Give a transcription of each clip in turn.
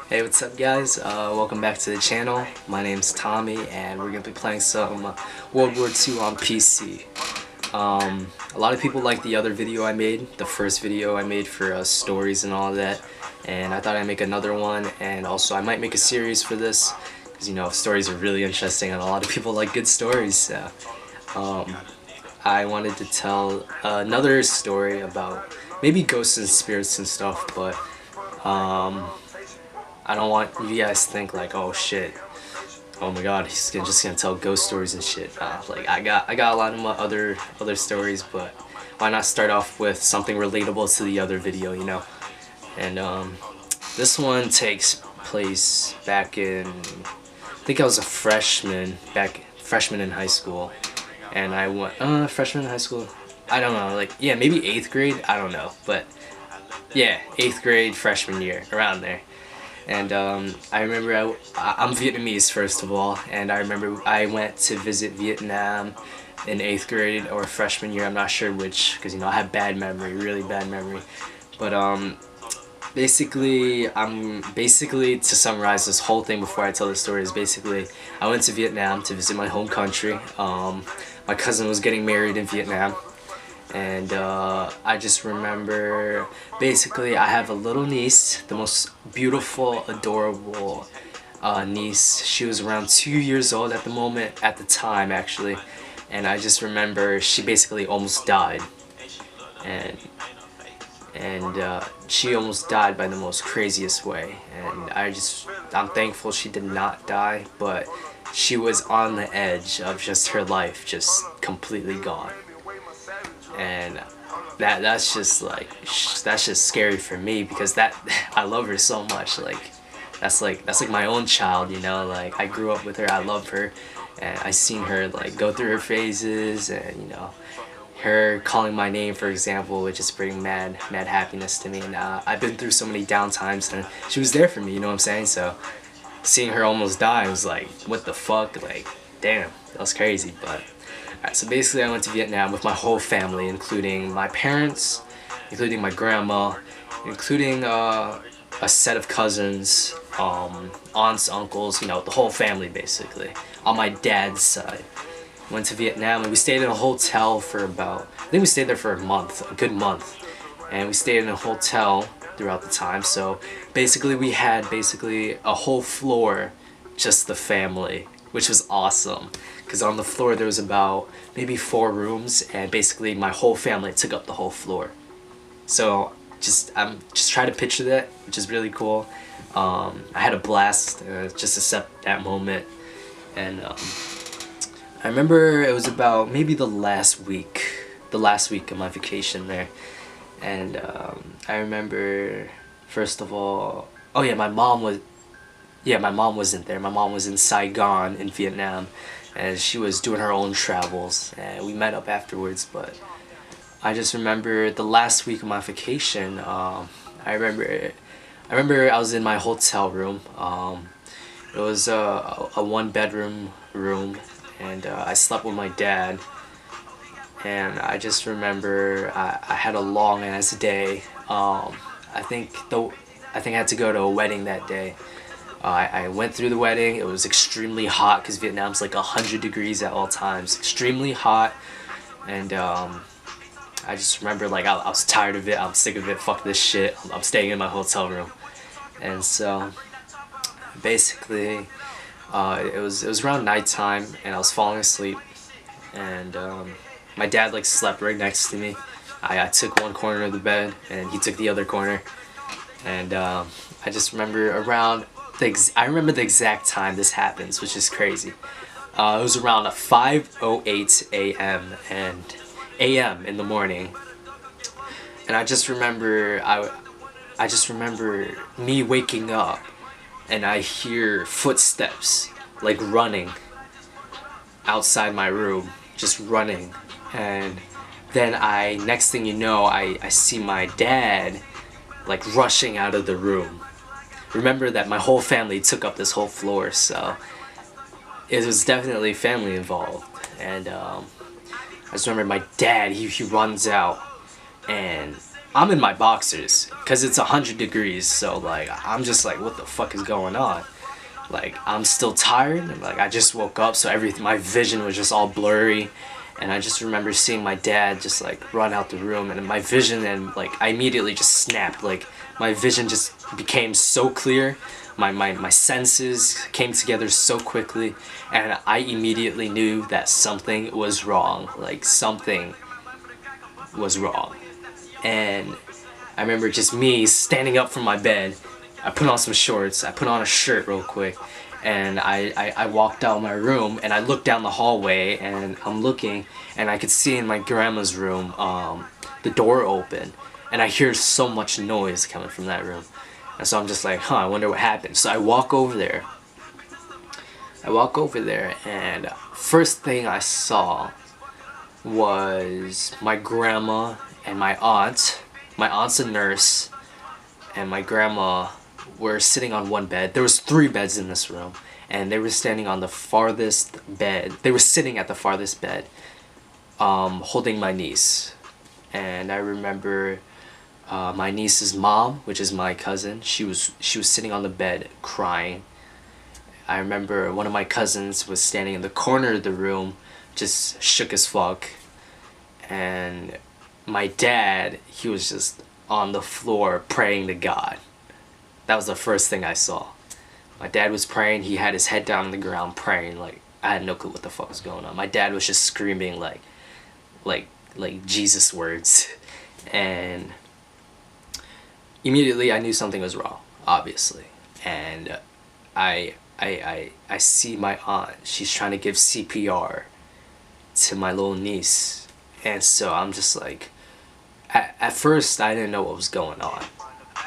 Hey, what's up guys? Welcome back to the channel. My name's Tommy and we're going to be playing some World War II on PC. A lot of people like the other video I made, the first video I made for stories and all of that, and I thought I'd make another one, and also I might make a series for this because, you know, stories are really interesting and a lot of people like good stories. So, I wanted to tell another story about maybe ghosts and spirits and stuff, but I don't want you guys to think like, oh shit, oh my god, he's just gonna tell ghost stories and shit. Like I got a lot of my other stories, but why not start off with something relatable to the other video, you know? And this one takes place back in, I think I was a freshman in high school, and I went freshman in high school. I don't know, like yeah, maybe 8th grade. I don't know, but yeah, 8th grade, freshman year, around there. And I remember I'm Vietnamese first of all, and I remember I went to visit Vietnam in 8th grade or freshman year. I'm not sure which, because you know I have bad memory, really bad memory. But basically to summarize this whole thing before I tell the story is basically I went to Vietnam to visit my home country. My cousin was getting married in Vietnam. And I just remember, basically I have a little niece, the most beautiful, adorable niece. She was around 2 years old at the time actually, and I just remember she basically almost died, and she almost died by the most craziest way, and I'm thankful she did not die, but she was on the edge of just her life just completely gone. And that's just scary for me, because I love her so much. That's like my own child, you know. Like I grew up with her, I love her, and I seen her like go through her phases, and you know, her calling my name, for example, would just bring mad happiness to me. And I've been through so many down times, and she was there for me, you know what I'm saying? So seeing her almost die, I was like, what the fuck? Like, damn, that was crazy. But alright, so basically I went to Vietnam with my whole family, including my parents, including my grandma, including a set of cousins, aunts, uncles, you know, the whole family basically, on my dad's side. Went to Vietnam and we stayed in a hotel for about, I think we stayed there for a good month, and we stayed in a hotel throughout the time. So basically we had a whole floor, just the family, which was awesome, because on the floor there was about maybe 4 rooms, and basically my whole family took up the whole floor. So I'm just trying to picture that, which is really cool. I had a blast just to set that moment, and I remember it was about maybe the last week of my vacation there, and I remember first of all, oh yeah, my mom wasn't there. My mom was in Saigon in Vietnam, and she was doing her own travels, and we met up afterwards. But I just remember the last week of my vacation, I remember I was in my hotel room. It was a 1-bedroom room, and I slept with my dad. And I just remember I had a long ass day. I think I had to go to a wedding that day. I went through the wedding. It was extremely hot, because Vietnam's like 100 degrees at all times. Extremely hot. And I just remember like I was tired of it. I'm sick of it. Fuck this shit. I'm staying in my hotel room. And so basically it was around nighttime, and I was falling asleep, and my dad like slept right next to me. I took one corner of the bed and he took the other corner, and I just remember I remember the exact time this happens, which is crazy. It was around 5:08 a.m. in the morning, and I just remember me waking up, and I hear footsteps like running outside my room, just running, and then next thing you know, I see my dad like rushing out of the room. Remember that my whole family took up this whole floor, so it was definitely family involved. And I just remember my dad, he runs out, and I'm in my boxers because it's 100 degrees, so like I'm just like, what the fuck is going on? Like I'm still tired, and like I just woke up, so everything, my vision was just all blurry, and I just remember seeing my dad just like run out the room, and my vision, and like I immediately just snapped. Like my vision just became so clear, my senses came together so quickly, and I immediately knew that something was wrong. Like something was wrong. And I remember just me standing up from my bed. I put on some shorts, I put on a shirt real quick, and I walked out of my room, and I looked down the hallway, and I'm looking, and I could see in my grandma's room the door open, and I hear so much noise coming from that room. And so I'm just like, huh, I wonder what happened. So I walk over there. And first thing I saw was my grandma and my aunt. My aunt's a nurse, and my grandma were sitting on one bed. There was 3 beds in this room, and they were standing on the farthest bed. They were sitting at the farthest bed, holding my niece. And I remember my niece's mom, which is my cousin, she was sitting on the bed crying. I remember one of my cousins was standing in the corner of the room, just shook as fuck. And my dad, he was just on the floor praying to God. That was the first thing I saw. My dad was praying, he had his head down on the ground praying, like I had no clue what the fuck was going on. My dad was just screaming like Jesus words. And immediately I knew something was wrong, obviously. And I see my aunt, she's trying to give CPR to my little niece. And so I'm just like, at first I didn't know what was going on.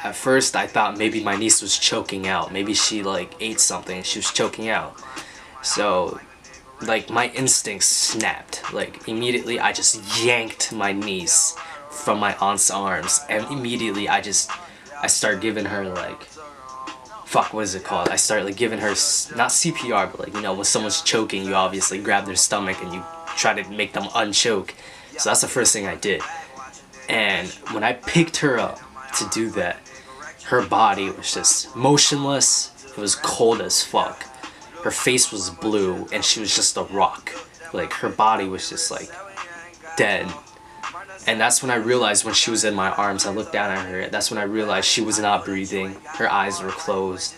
At first I thought maybe my niece was choking out. Maybe she like ate something and she was choking out. So like my instincts snapped. Like immediately I just yanked my niece from my aunt's arms, and immediately I started giving her like, fuck, what is it called? I started like giving her, not CPR, but like, you know, when someone's choking, you obviously grab their stomach and you try to make them unchoke. So that's the first thing I did. And when I picked her up to do that, her body was just motionless. It was cold as fuck. Her face was blue, and she was just a rock. Like her body was just like dead. And that's when I realized, when she was in my arms, I looked down at her, that's when I realized she was not breathing. Her eyes were closed.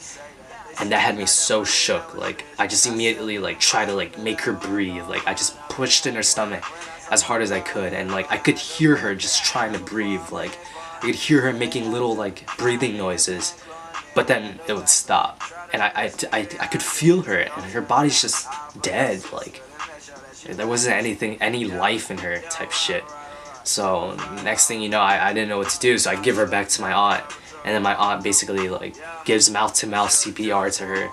And that had me so shook. Like I just immediately like tried to like make her breathe. Like I just pushed in her stomach as hard as I could, and like I could hear her just trying to breathe. Like I could hear her making little like breathing noises, but then it would stop. And I could feel her, and her body's just dead. Like there wasn't any life in her type shit. So next thing you know, I didn't know what to do, so I give her back to my aunt, and then my aunt basically like gives mouth-to-mouth CPR to her,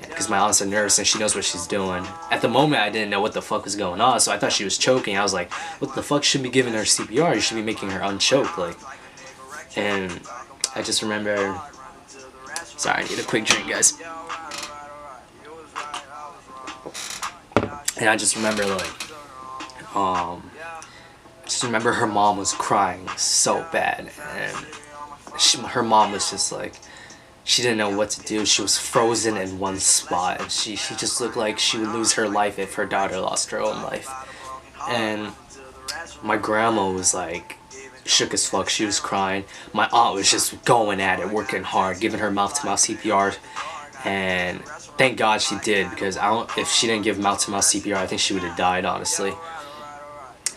because my aunt's a nurse and she knows what she's doing. At the moment I didn't know what the fuck was going on, so I thought she was choking. I was like, what the fuck, should be giving her CPR, you should be making her unchoke. Like, and I just remember, sorry, I need a quick drink, guys. And I just remember like, her mom was crying so bad, and her mom was just like, she didn't know what to do. She was frozen in one spot, and she just looked like she would lose her life if her daughter lost her own life. And my grandma was like shook as fuck. She was crying. My aunt was just going at it, working hard, giving her mouth-to-mouth CPR, and thank God she did, because if she didn't give mouth-to-mouth CPR, I think she would have died, honestly.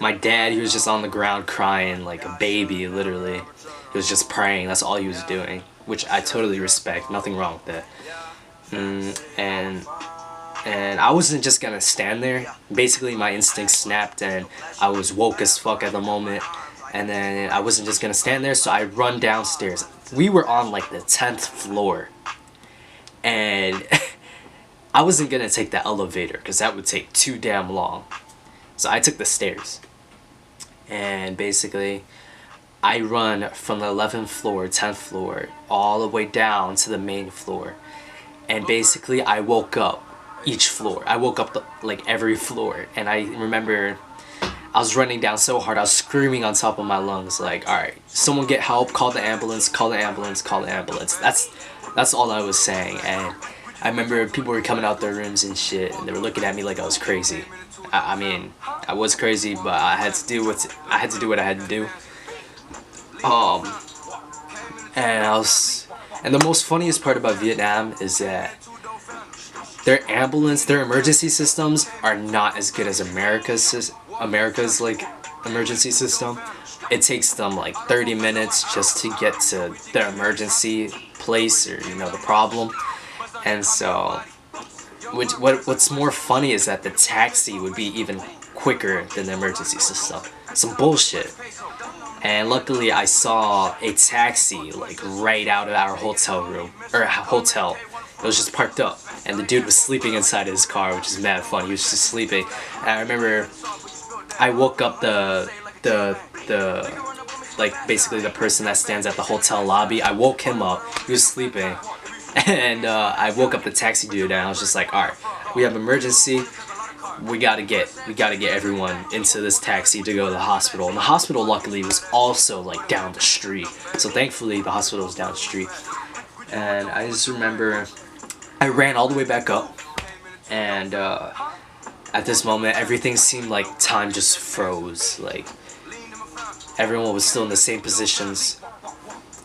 My dad, he was just on the ground crying like a baby, literally. He was just praying, that's all he was doing, which I totally respect, nothing wrong with that. And I wasn't just gonna stand there. Basically my instincts snapped, and I was woke as fuck at the moment, and then I wasn't just gonna stand there, so I run downstairs. We were on like the 10th floor, and I wasn't gonna take the elevator because that would take too damn long. So I took the stairs, and basically I run from the 11th floor, 10th floor, all the way down to the main floor. And basically I woke up each floor. I woke up like every floor. And I remember I was running down so hard, I was screaming on top of my lungs like, alright, someone get help, call the ambulance, call the ambulance, call the ambulance. That's all I was saying. And I remember people were coming out their rooms and shit, and they were looking at me like I was crazy. I mean, I was crazy, but I had to do what I had to do. Um, and the most funniest part about Vietnam is that their emergency systems are not as good as America's like emergency system. It takes them like 30 minutes just to get to their emergency place, or the problem. And so, what's more funny is that the taxi would be even quicker than the emergency system. Some bullshit. And luckily I saw a taxi like right out of our hotel room, or hotel. It was just parked up, and the dude was sleeping inside his car, which is mad fun. He was just sleeping. And I remember I woke up the like basically the person that stands at the hotel lobby. I woke him up. He was sleeping. And I woke up the taxi dude, and I was just like, alright, we have emergency. We gotta get everyone into this taxi to go to the hospital. And the hospital luckily was also like down the street. So thankfully the hospital was down the street. And I just remember I ran all the way back up, and at this moment everything seemed like time just froze. Like everyone was still in the same positions.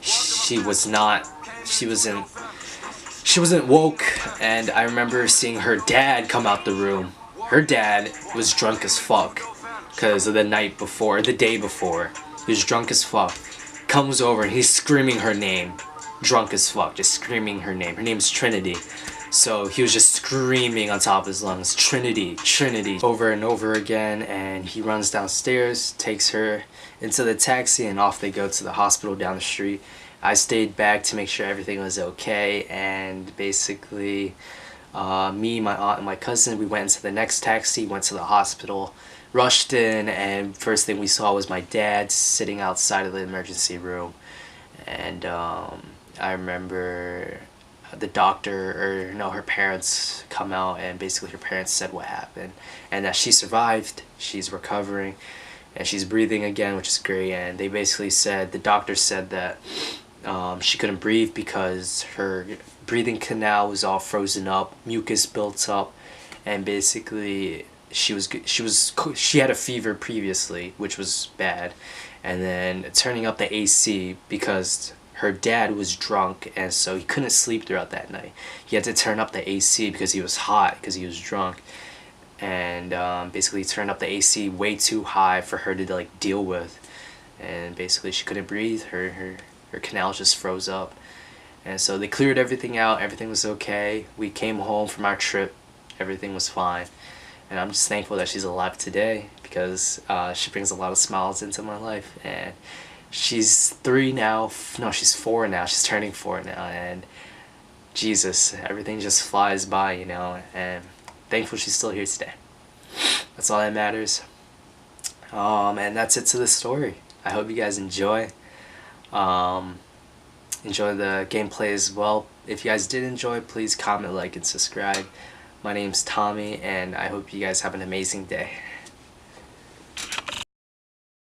She wasn't woke. And I remember seeing her dad come out the room. Her dad was drunk as fuck because of the day before. He was drunk as fuck. Comes over and he's screaming her name. Drunk as fuck, just screaming her name. Her name's Trinity. So he was just screaming on top of his lungs, Trinity, Trinity, over and over again. And he runs downstairs, takes her into the taxi, and off they go to the hospital down the street. I stayed back to make sure everything was okay, and basically me, my aunt, and my cousin, we went into the next taxi, went to the hospital, rushed in, and first thing we saw was my dad sitting outside of the emergency room. And I remember the doctor, her parents come out, and basically her parents said what happened, and that she survived, she's recovering, and she's breathing again, which is great. And they basically said, the doctor said that she couldn't breathe because her breathing canal was all frozen up, mucus built up, and basically she had a fever previously, which was bad, and then turning up the AC because her dad was drunk, and so he couldn't sleep throughout that night. He had to turn up the AC because he was hot, because he was drunk, and basically turned up the AC way too high for her to like deal with, and basically she couldn't breathe. Her canal just froze up. And so they cleared everything out, everything was okay. We came home from our trip, everything was fine. And I'm just thankful that she's alive today, because she brings a lot of smiles into my life. And she's 3 now, no, she's 4 now, she's turning 4 now, and Jesus, everything just flies by, and thankful she's still here today. That's all that matters. And that's it to the story. I hope you guys enjoy. Enjoy the gameplay as well. If you guys did enjoy, please comment, like, and subscribe. My name's Tommy, and I hope you guys have an amazing day.